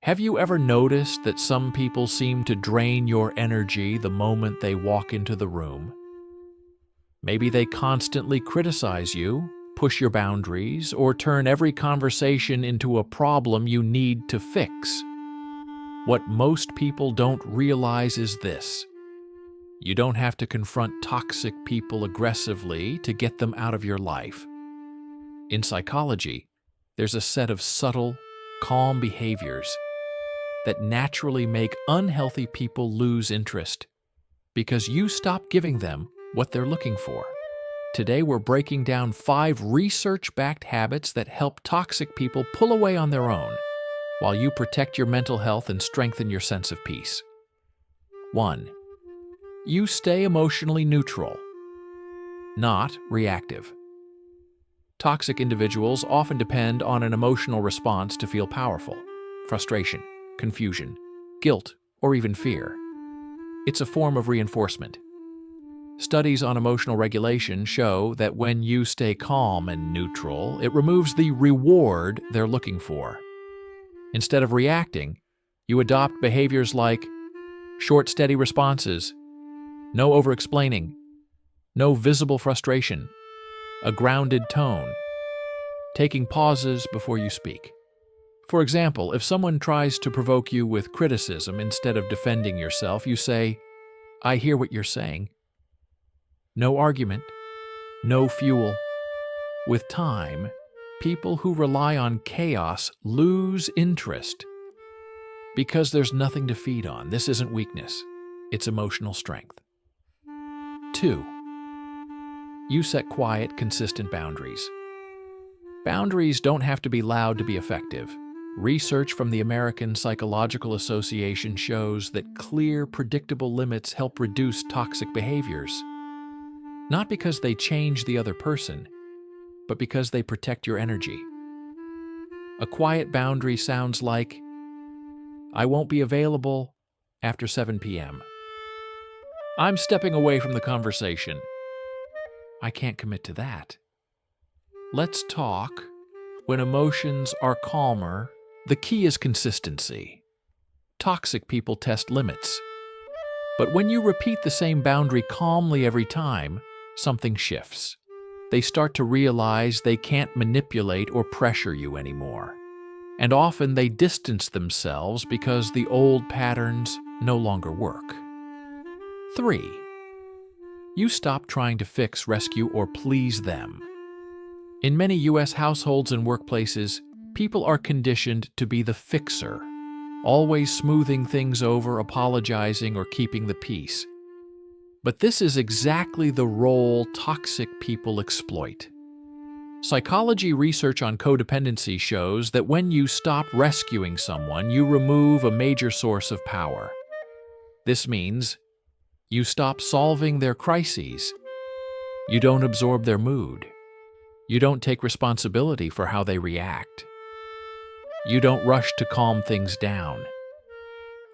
Have you ever noticed that some people seem to drain your energy the moment they walk into the room? Maybe they constantly criticize you, push your boundaries, or turn every conversation into a problem you need to fix. What most people don't realize is this: you don't have to confront toxic people aggressively to get them out of your life. In psychology, there's a set of subtle, calm behaviors that naturally make unhealthy people lose interest because you stop giving them what they're looking for. Today, we're breaking down 5 research-backed habits that help toxic people pull away on their own while you protect your mental health and strengthen your sense of peace. 1. You stay emotionally neutral, not reactive. Toxic individuals often depend on an emotional response to feel powerful: frustration, confusion, guilt, or even fear. It's a form of reinforcement. Studies on emotional regulation show that when you stay calm and neutral, it removes the reward they're looking for. Instead of reacting, you adopt behaviors like short, steady responses, no over-explaining, no visible frustration, a grounded tone, taking pauses before you speak. For example, if someone tries to provoke you with criticism instead of defending yourself, you say, "I hear what you're saying." No argument, no fuel. With time, people who rely on chaos lose interest because there's nothing to feed on. This isn't weakness, it's emotional strength. 2. You set quiet, consistent boundaries. Boundaries don't have to be loud to be effective. Research from the American Psychological Association shows that clear, predictable limits help reduce toxic behaviors. Not because they change the other person, but because they protect your energy. A quiet boundary sounds like, "I won't be available after 7 p.m. I'm stepping away from the conversation." I can't commit to that. Let's talk when emotions are calmer. The key is consistency. Toxic people test limits. But when you repeat the same boundary calmly every time, something shifts. They start to realize they can't manipulate or pressure you anymore. And often they distance themselves because the old patterns no longer work. 3. You stop trying to fix, rescue, or please them. In many U.S. households and workplaces, people are conditioned to be the fixer, always smoothing things over, apologizing, or keeping the peace. But this is exactly the role toxic people exploit. Psychology research on codependency shows that when you stop rescuing someone, you remove a major source of power. This means you stop solving their crises. You don't absorb their mood. You don't take responsibility for how they react. You don't rush to calm things down.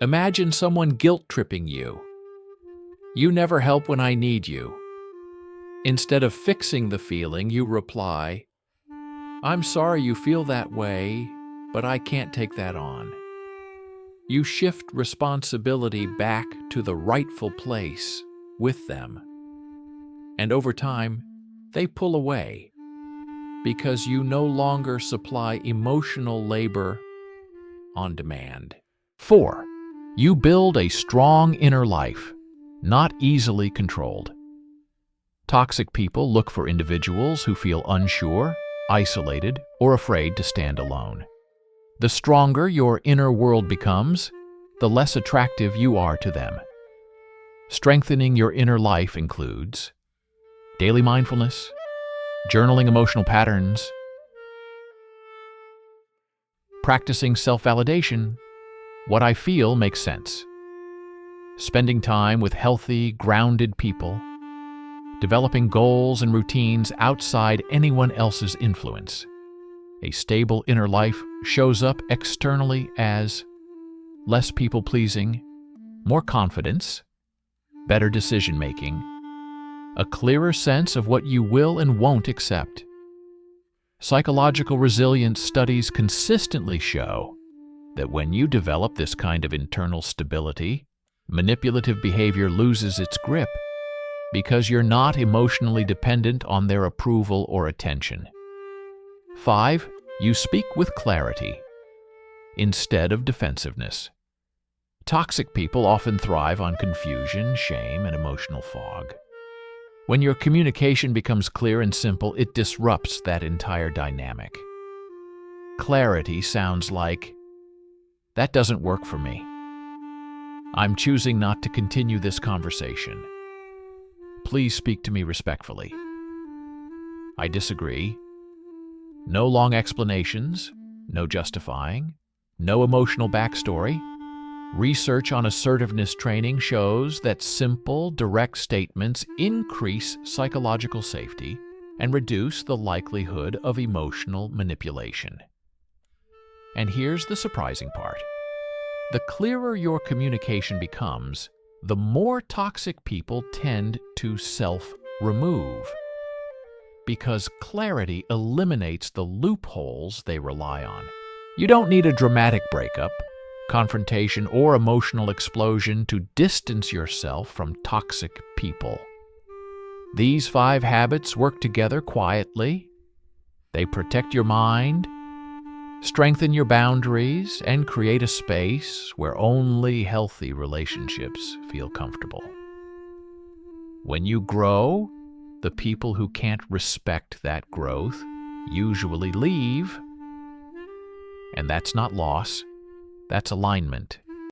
Imagine someone guilt-tripping you. "You never help when I need you." Instead of fixing the feeling, you reply, "I'm sorry you feel that way, but I can't take that on." You shift responsibility back to the rightful place with them. And over time, they pull away because you no longer supply emotional labor on demand. 4. You build a strong inner life, not easily controlled. Toxic people look for individuals who feel unsure, isolated, or afraid to stand alone. The stronger your inner world becomes, the less attractive you are to them. Strengthening your inner life includes daily mindfulness, journaling emotional patterns, practicing self-validation, "What I feel makes sense," spending time with healthy, grounded people, developing goals and routines outside anyone else's influence. A stable inner life shows up externally as less people-pleasing, more confidence, better decision-making, a clearer sense of what you will and won't accept. Psychological resilience studies consistently show that when you develop this kind of internal stability, manipulative behavior loses its grip because you're not emotionally dependent on their approval or attention. 5. You speak with clarity instead of defensiveness. Toxic people often thrive on confusion, shame, and emotional fog. When your communication becomes clear and simple, it disrupts that entire dynamic. Clarity sounds like, "That doesn't work for me. I'm choosing not to continue this conversation. Please speak to me respectfully. I disagree." No long explanations, no justifying, no emotional backstory. Research on assertiveness training shows that simple, direct statements increase psychological safety and reduce the likelihood of emotional manipulation. And here's the surprising part. The clearer your communication becomes, the more toxic people tend to self-remove, because clarity eliminates the loopholes they rely on. You don't need a dramatic breakup, confrontation, or emotional explosion to distance yourself from toxic people. These 5 habits work together quietly. They protect your mind, strengthen your boundaries, and create a space where only healthy relationships feel comfortable. When you grow, the people who can't respect that growth usually leave. And that's not loss, that's alignment.